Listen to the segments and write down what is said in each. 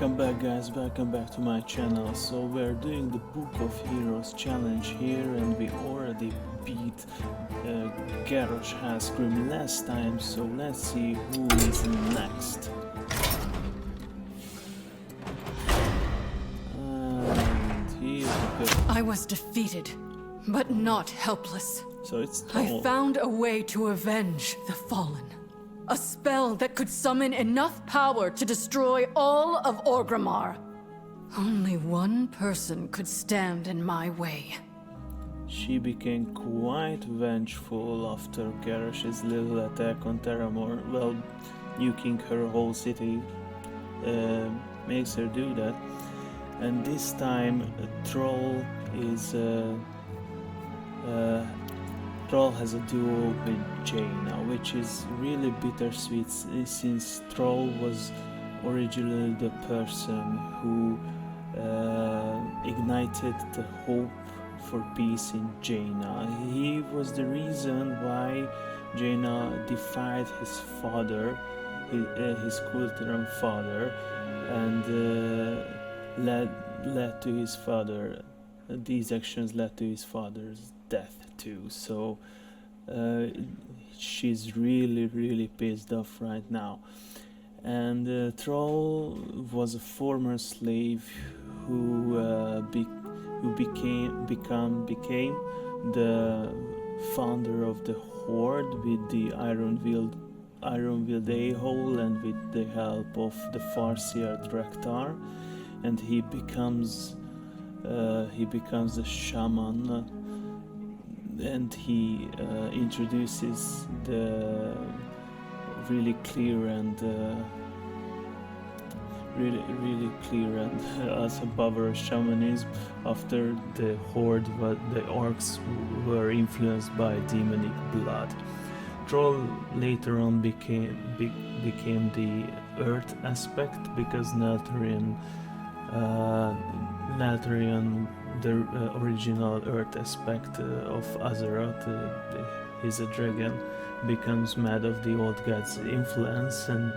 Welcome back guys, welcome back to my channel. So we're doing the Book of Heroes challenge here, and we already beat Garrosh Hasgrim last time, so let's see who is next. And he is I was defeated, but not helpless. So it's Thrall. I found a way to avenge the fallen. A spell that could summon enough power to destroy all of Orgrimmar. Only one person could stand in my way. She became quite vengeful after Garrosh's little attack on Terramore. Well, nuking her whole city makes her do that. And this time Thrall is Thrall has a duel with Jaina, which is really bittersweet since Thrall was originally the person who ignited the hope for peace in Jaina. He was the reason why Jaina defied his father, his Kultiran father, and led to his father. These actions led to his father's death too, so she's really pissed off right now. And Thrall was a former slave who became the founder of the Horde with the Ironfield A-hole and with the help of the Farseer Drekthar, and he becomes a shaman, and he introduces the really clear and awesome power of shamanism after the Horde, but the orcs were influenced by demonic blood. Thrall later on became the earth aspect because Neltharion, the original earth aspect of Azeroth, he's a dragon, becomes mad of the old god's influence, and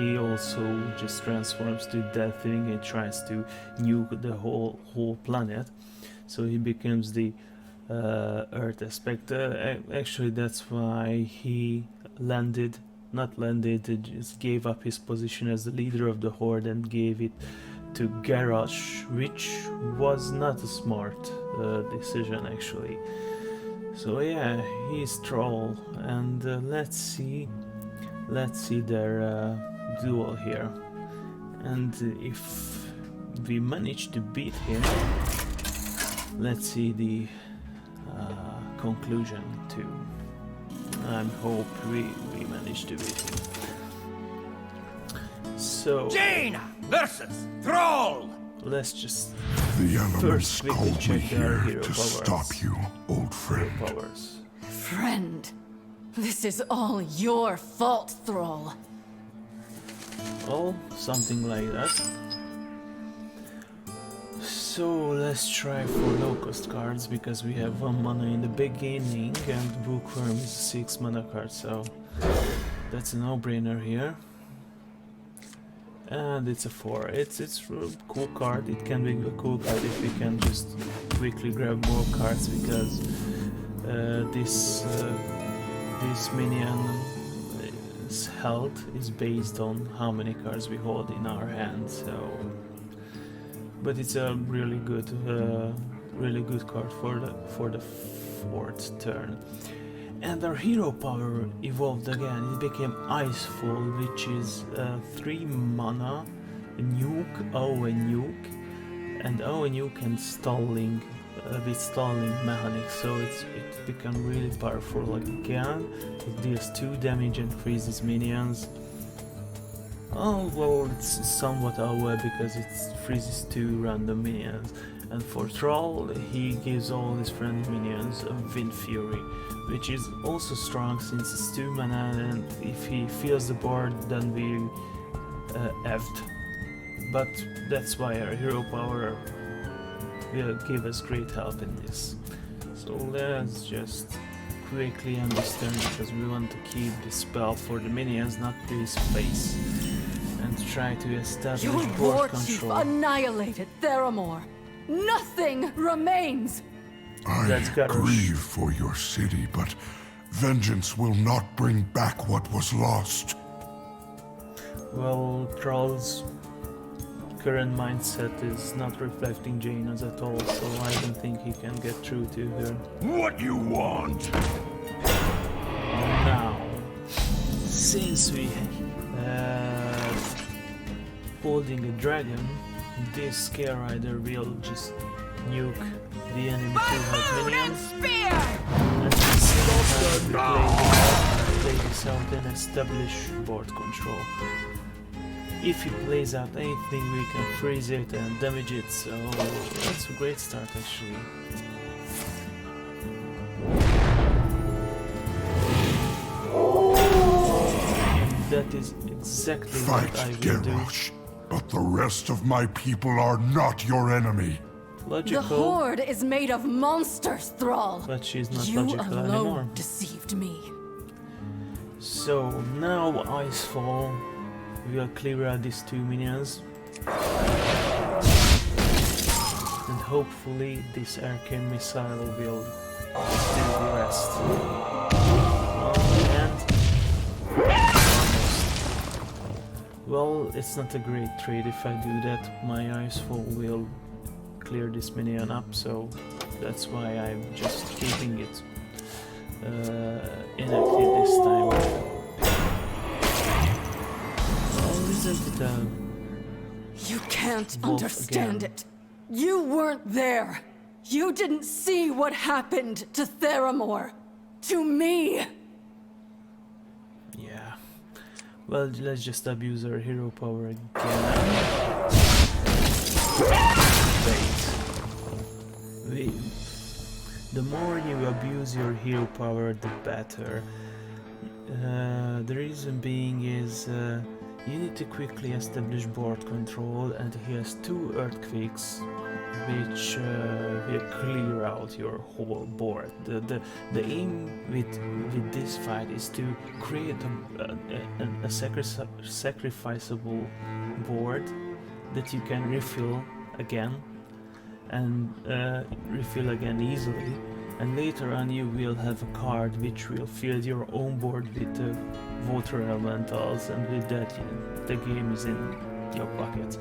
he also just transforms to that thing and tries to nuke the whole planet. So he becomes the earth aspect. Actually, that's why he just gave up his position as the leader of the Horde and gave it to Garrosh, which was not a smart decision actually. So yeah, he's Thrall, and let's see their duel here, and if we manage to beat him, let's see the conclusion too. I hope we manage to beat him. So Jaina versus Thrall. Let's just The elements quickly called me check their here hero to powers. stop you, old friend. Hero powers. Friend, this is all your fault, Thrall. Oh, something like that. So let's try for Locust cards, because we have 1 mana in the beginning and Bookworm is a 6 mana card, so that's a no-brainer here. And it's a 4. It's a cool card. It can be a cool card if we can just quickly grab more cards, because this minion's health is based on how many cards we hold in our hand. So, but it's a really good card for the 4th turn. And our hero power evolved again. It became Icefall, which is 3 mana, nuke, nuke, and nuke and stalling, with stalling mechanics. So it became really powerful again. It deals 2 damage and freezes minions. Oh well, it's somewhat AoE because it freezes 2 random minions. And for Thrall, he gives all his friendly minions a Wind Fury, which is also strong since it's 2 mana, and if he fills the board, then we effed. But that's why our hero power will give us great help in this. So let's just quickly understand, because we want to keep the spell for the minions, not to his face. and try to establish Your board war chief control. annihilated Theramore. Nothing remains. That's I Garrosh. grieve for your city, but vengeance will not bring back what was lost. Well, Thrall's current mindset is not reflecting Jaina's at all, so I don't think he can get through to her. What you want? Now, since we holding a dragon, this Scare Rider will just nuke the enemy to have minions. And play this out and establish board control. If he plays out anything, we can freeze it and damage it, so that's a great start actually. That is exactly Fight, what I will do. Garrosh, but the rest of my people are not your enemy. The Logical, Horde is made of monsters, Thrall. but she's not You logical alone anymore. deceived me. So now Icefall will clear out these two minions. And hopefully this arcane missile will do the rest. And well, it's not a great trade if I do that. My Icefall will clear this minion up, so that's why I'm just keeping it inactive this time. Oh, isn't it You can't Wolf understand again. it. You weren't there. You didn't see what happened to Theramore. To me. Yeah. Well, let's just abuse our hero power again. Wait. The more you abuse your hero power, the better. The reason being is you need to quickly establish board control, and he has 2 earthquakes which will clear out your whole board. The aim with this fight is to create a sacrificeable board that you can refill again and refill again easily, and later on you will have a card which will fill your own board with water elementals, and with that the game is in your pocket.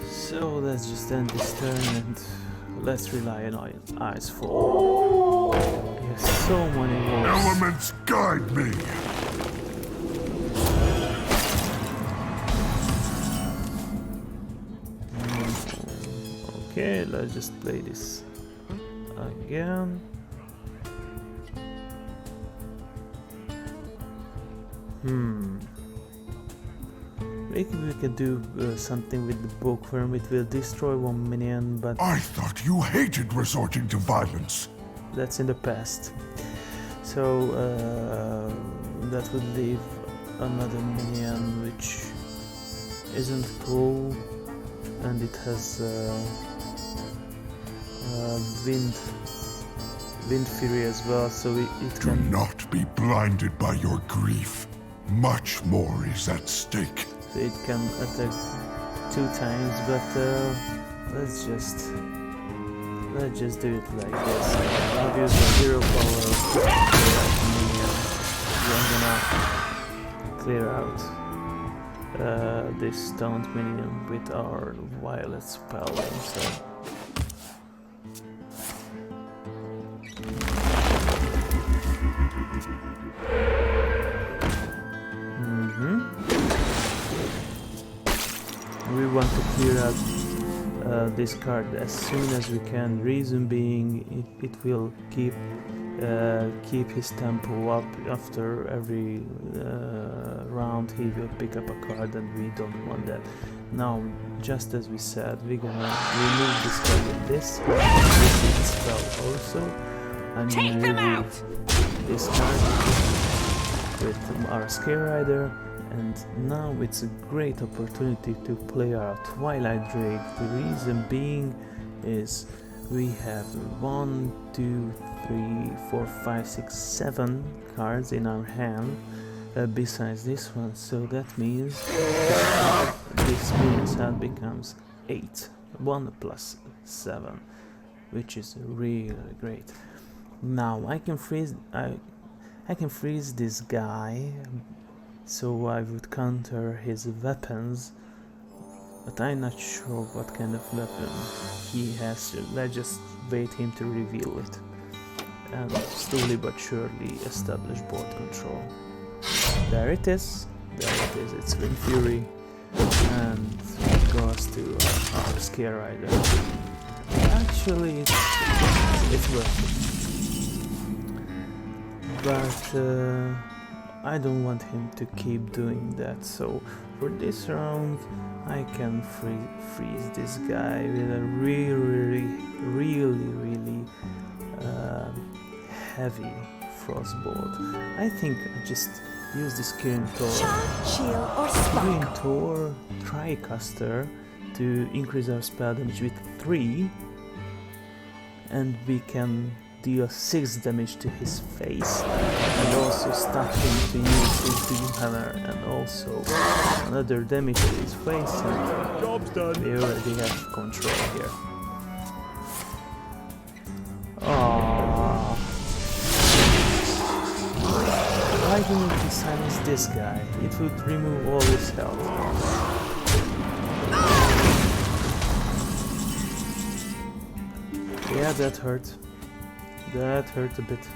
So let's just end this turn and let's rely on Icefall. Yes, so many wolves. Elements guide me. Okay, let's just play this again. Maybe we can do something with the bookworm. It will destroy 1 minion, but I thought you hated resorting to violence. that's in the past. So that would leave another minion which isn't cool, and it has wind fury as well, so it Do can. not be blinded by your grief. Much more is at stake. So it can attack 2 times, but let's just do it like this. I'll use the hero power. I'm gonna clear out this stunned minion with our violet spell. So. We want to clear out this card as soon as we can. Reason being, it will keep his tempo up. After every round he will pick up a card, and we don't want that. Now, just as we said, we're gonna remove this card with this spell also. I'm gonna remove this card with our Scare Rider. And now it's a great opportunity to play our Twilight Drake. The reason being is we have 1, 2, 3, 4, 5, 6, 7 cards in our hand. besides this one, so that means this minion's health becomes 8, 1 plus 7, which is really great. Now I can freeze this guy, so I would counter his weapons, but I'm not sure what kind of weapon he has, so let's just wait him to reveal it, and slowly but surely establish board control. There it is, it's Wind Fury, and goes to our Scare Rider. Actually, it's worth it. But I don't want him to keep doing that, so for this round I can freeze this guy with a really heavy frostbolt. I think I just use this Green Tor Tricaster to increase our spell damage with 3, and we can deal 6 damage to his face, and also stop him to use his Beam Hammer, and also another damage to his face, and job's done. We already have control here. Aww. Why didn't he silence this guy? It would remove all his health. Yeah, that hurt. That hurt a bit.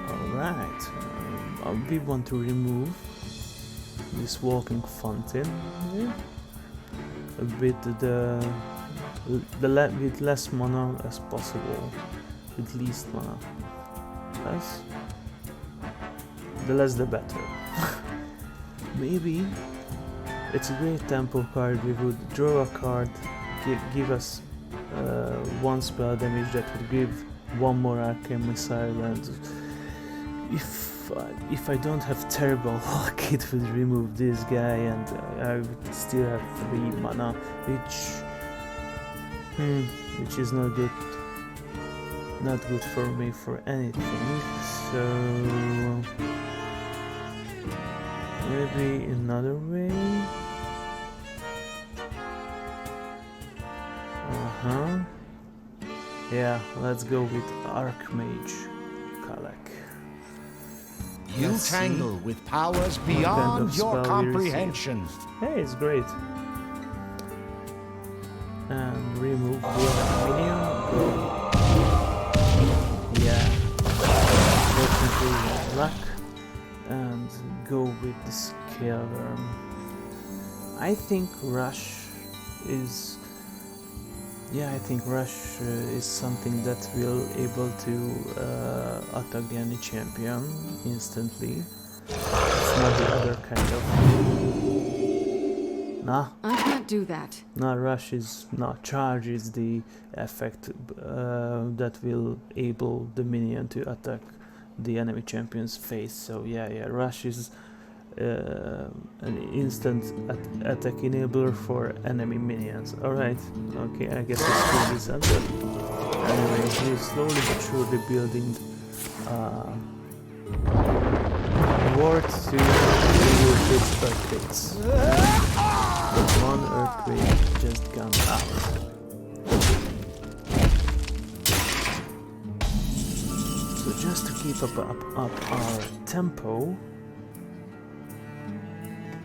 Alright. We want to remove this walking fountain here. With with less mana as possible. With least mana. Less? The less the better. Maybe it's a great tempo card. We would draw a card, give us 1 spell damage that would give 1 more arcane missile, and if I don't have terrible luck, it would remove this guy, and I would still have 3 mana, which is not good for me for anything. So maybe another way. Yeah, let's go with Archmage Kalak. You tangle with powers beyond your comprehension. Hey, it's great. And remove the minion. Yeah. Definitely luck. And go with the Scareworm. I think Rush is... Yeah, I think Rush is something that will able to attack the enemy champion instantly. It's not the other kind of... Nah. I can't do that. Nah, Rush is... Nah, Charge is the effect that will able the minion to attack the enemy champion's face. So yeah, Rush is an instant attack enabler for enemy minions. Alright, okay, I guess let's do this up. Anyway, he's slowly but surely building ward to remove its earthquakes. But 1 earthquake just gone out. So just to keep up our tempo,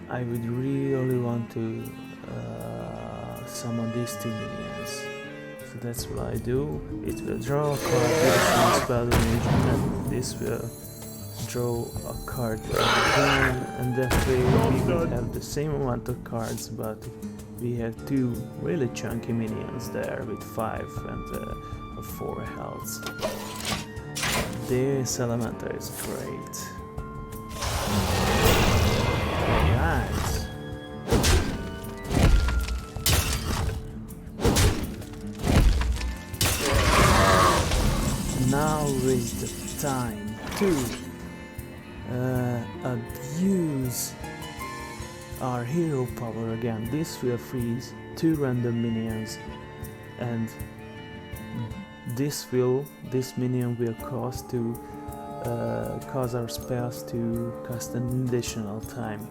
I would really want to summon these 2 minions. So that's what I do. It will draw a card with a spell damage, and this will draw a card again, and that way we will have the same amount of cards, but we have 2 really chunky minions there with 5 and 4 health. This Elemental is great. Alright. Now is the time to abuse our hero power again. This will freeze 2 random minions, and this minion will cost to cause our spells to cost an additional time.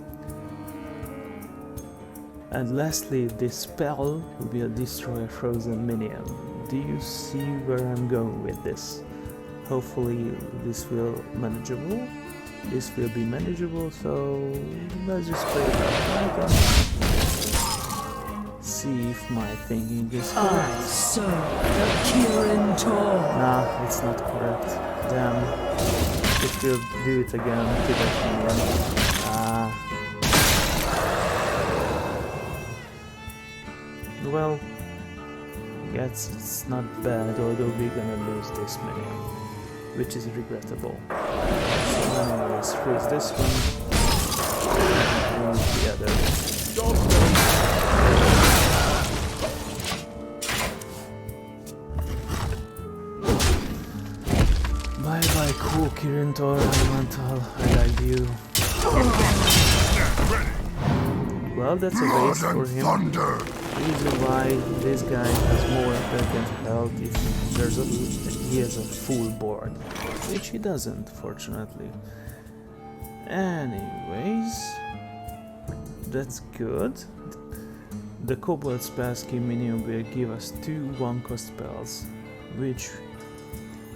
And lastly, this spell will destroy a frozen minion. Do you see where I'm going with this? Hopefully this will manageable. This will be manageable, so let's just play it out. See if my thinking is correct. Sir, the Kirin Tor. Nah, it's not correct. Damn. It will do it again to that minion. Well, guess it's not bad, although we're gonna lose this minion, which is regrettable. So anyways, freeze this one, and the other. Bye bye, cool Kirin Tor Elemental, I like you. Well, that's a waste for him. Thunder! Reason why this guy has more attack and health if he has a full board, which he doesn't, fortunately. Anyways, that's good. The Kobold Spellski minion will give us 2 1-cost spells, which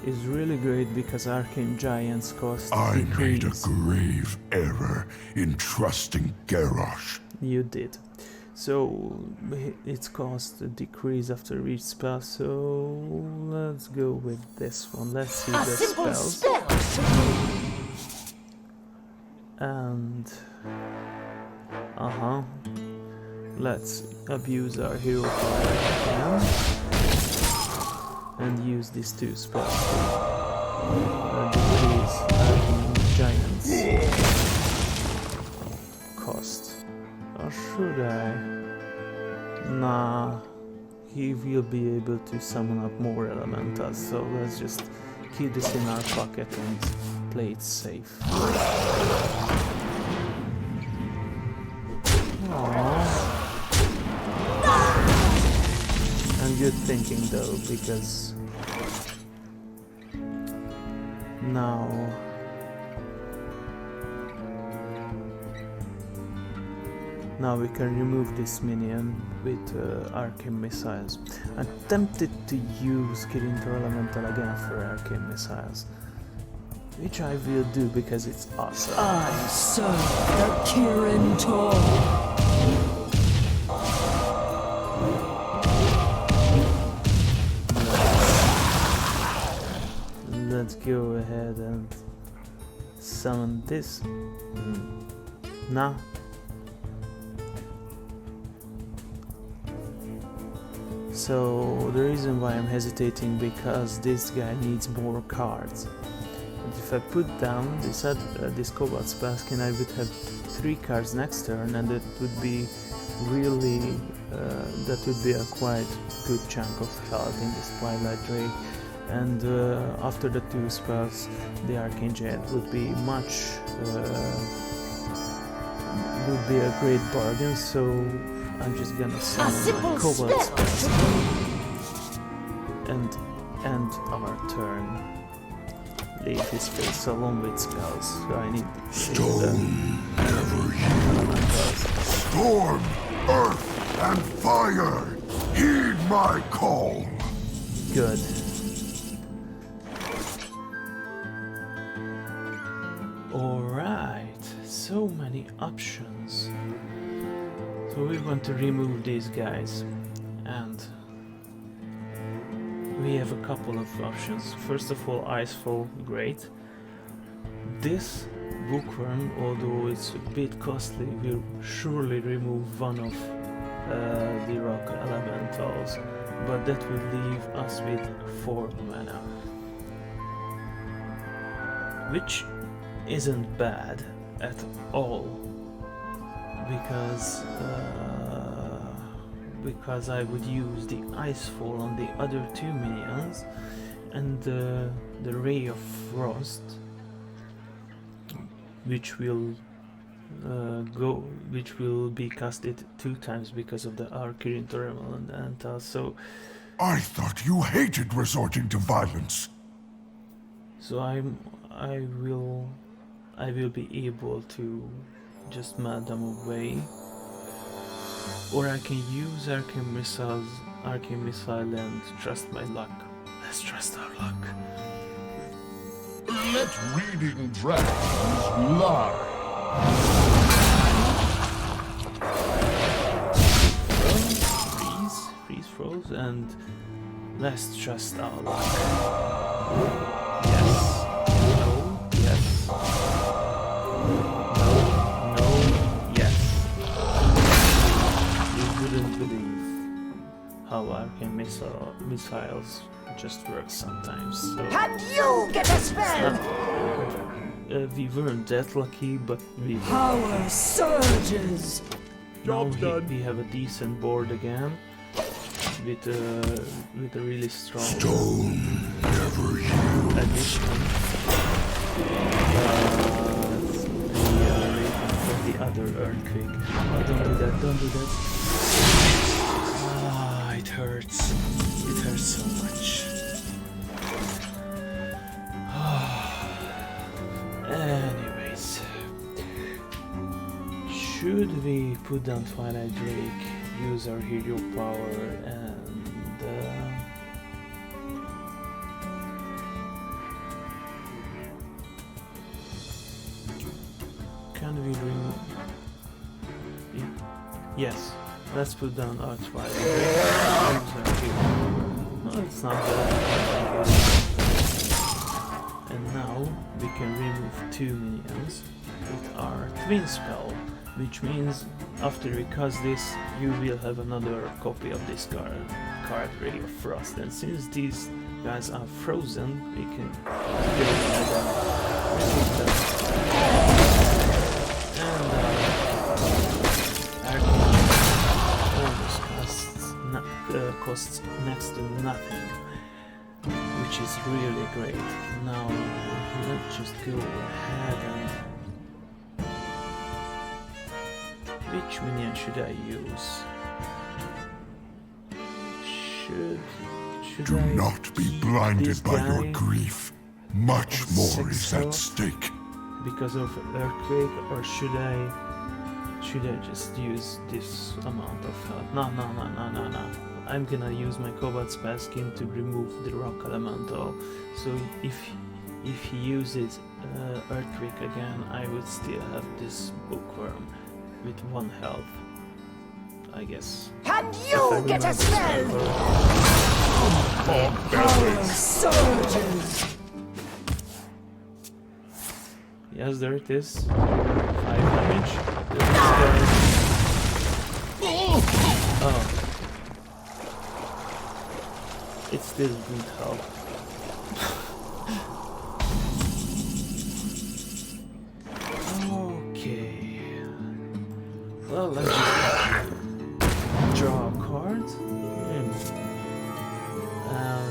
is really great because Arcane Giants cost I made a decrease. grave error in trusting Garrosh. You did. So its cost a decrease after each spell, so let's go with this one. Let's see the spells. And let's abuse our hero power again and use these 2 spells to decrease Giants cost. Or should I? Nah, he will be able to summon up more elementals, so let's just keep this in our pocket and play it safe. Aww. And good thinking though, because now we can remove this minion with arcane missiles. I'm tempted to use Kirin Tor Elemental again for arcane missiles, which I will do because it's awesome. I serve the Kirin Tor. Let's go ahead and summon this. Now. So the reason why I'm hesitating, because this guy needs more cards. And if I put down this Kobold Spellskin, I would have 3 cards next turn, and that would be really a quite good chunk of health in this Twilight Drake. And after the 2 spells, the Arcane Giant would be would be a great bargain. So I'm just gonna summon my Kobold spells and end our turn. Leave his face alone with spells, so I need Stone never yields. Storm, earth, and fire, heed my call. Good. Alright, so many options. So we want to remove these guys, and we have a couple of options. First of all, Icefall, great. This Bookworm, although it's a bit costly, will surely remove one of the rock elementals, but that will leave us with 4 mana, which isn't bad at all. Because I would use the Icefall on the other 2 minions and the Ray of Frost, which will be casted 2 times because of the Kirin Tor Elemental. So I thought you hated resorting to violence. So I will be able to just melt them away, or I can use arcane missile and trust my luck. Let's trust our luck. Let reading dragons lie. Freeze, froze, and let's trust our luck. Yes. No. Yes. No. Yes. You wouldn't believe how arcane missiles just work sometimes. So And you get a spell! we weren't that lucky, but we were. Power surges! Now we have a decent board again, with a really strong Stone never yield. addition. We are waiting for the other earthquake. Oh, don't do that! Don't do that! Ah, it hurts. It hurts so much. Anyways, should we put down Twilight Drake, use our hero power, and can we remove? Yes, let's put down our Twilight Drake. Use our hero. No, it's not bad. And now we can remove 2 minions with our twin spell, which means after we cast this, you will have another copy of this card, Ray of Frost. And since these guys are frozen, we can go ahead and remove them. And almost costs next to nothing, which is really great. Now let's just go ahead and which minion should I use? Should Do I not be keep blinded this by your guy grief. Much on more 6 is at health stake. because of earthquake, or should I just use this amount of health? No. I'm gonna use my Cobalt Spell Skin to remove the rock elemental. So if he uses earthquake again, I would still have this bookworm with 1 health, I guess. And you get a spell! Power surges! Yes, there it is. 5 damage. Oh. It still didn't help. Okay. Well, let's just draw a card. And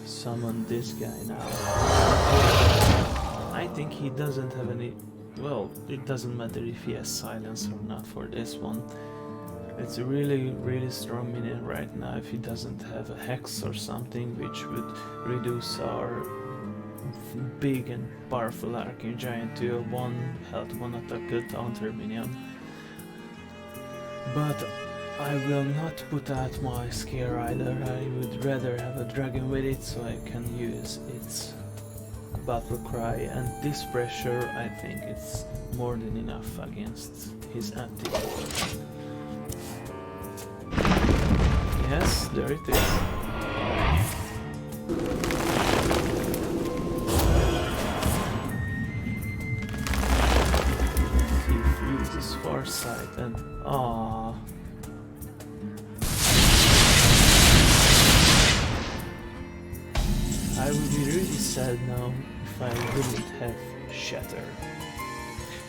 summon this guy now. I think he doesn't have any... Well, it doesn't matter if he has silence or not for this one. It's a really strong minion right now if he doesn't have a hex or something, which would reduce our big and powerful arcane giant to a 1 health, 1 attack counter minion. But I will not put out my Scare Rider. I would rather have a dragon with it so I can use its battle cry, and this pressure, I think it's more than enough against his anti-board. Yes, there it is. He uses Farsight and I would be really sad now if I wouldn't have Shatter.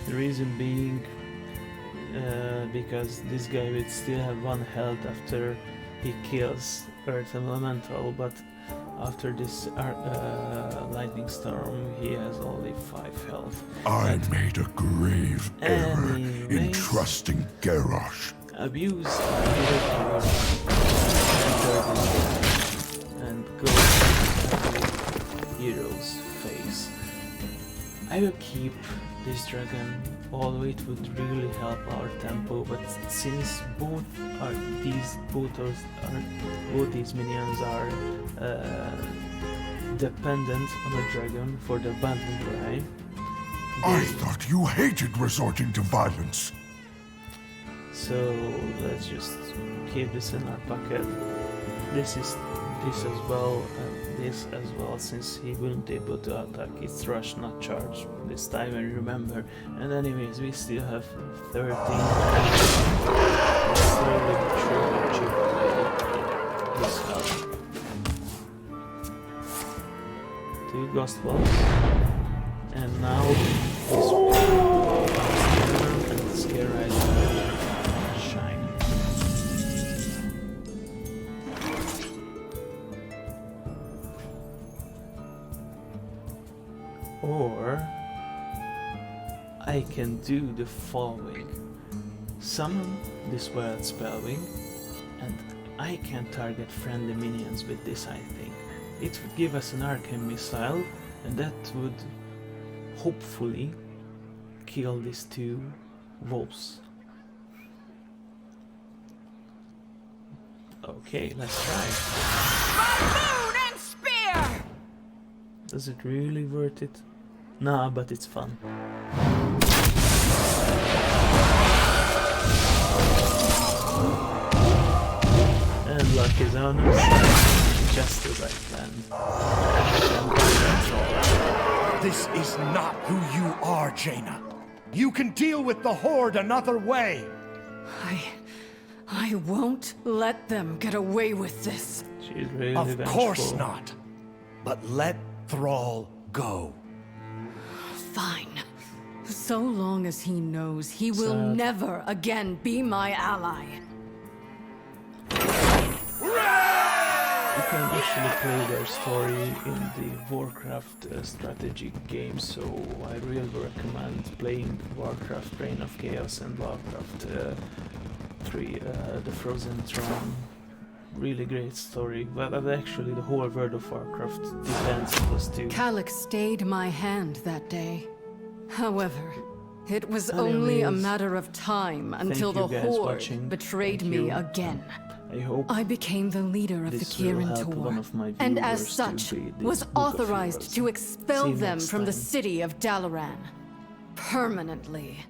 The reason being because this guy would still have 1 health after he kills Earth Elemental, but after this lightning storm he has only 5 health. I made a grave error in Anyways, trusting Garrosh. abuse hero power and go to hero's face. I will keep this dragon, although it would really help our tempo, but since both these minions are dependent on the dragon for the battle cry. I thought you hated resorting to violence. So let's just keep this in our pocket. This as well, and this as well, since he wouldn't be able to attack. It's rush, not charge this time, I remember. And anyways, we still have 13. Let's slowly but surely chip this up. 2 ghost balls. And now this and scare right shine. Or I can do the following. Summon this wild spellwing, and I can target friendly minions with this, I think. It would give us an arcane missile, and that would hopefully kill these 2 wolves. Okay, let's try. Moon and spear! Is it really worth it? Nah, but it's fun. And luck is on our side. Just the right plan. This is not who you are, Jaina. You can deal with the Horde another way. I won't let them get away with this. She's really Of vengeful. course not. But let Thrall go. Fine. So long as he knows he will Sad. never again be my ally. You can actually play their story in the Warcraft strategy game, so I really recommend playing Warcraft Reign of Chaos and Warcraft 3, The Frozen Throne. Really great story, but actually the whole World of Warcraft depends on those 2. Challange stayed my hand that day. However, it was only a Anyways, matter of time until the you guys Horde watching. betrayed Thank me you. again. I hope I became the leader of the this will Kirin help one of my Tor, and as viewers to such, read this was Book of authorized Heroes. to expel See you them next from the time. city of Dalaran. Permanently.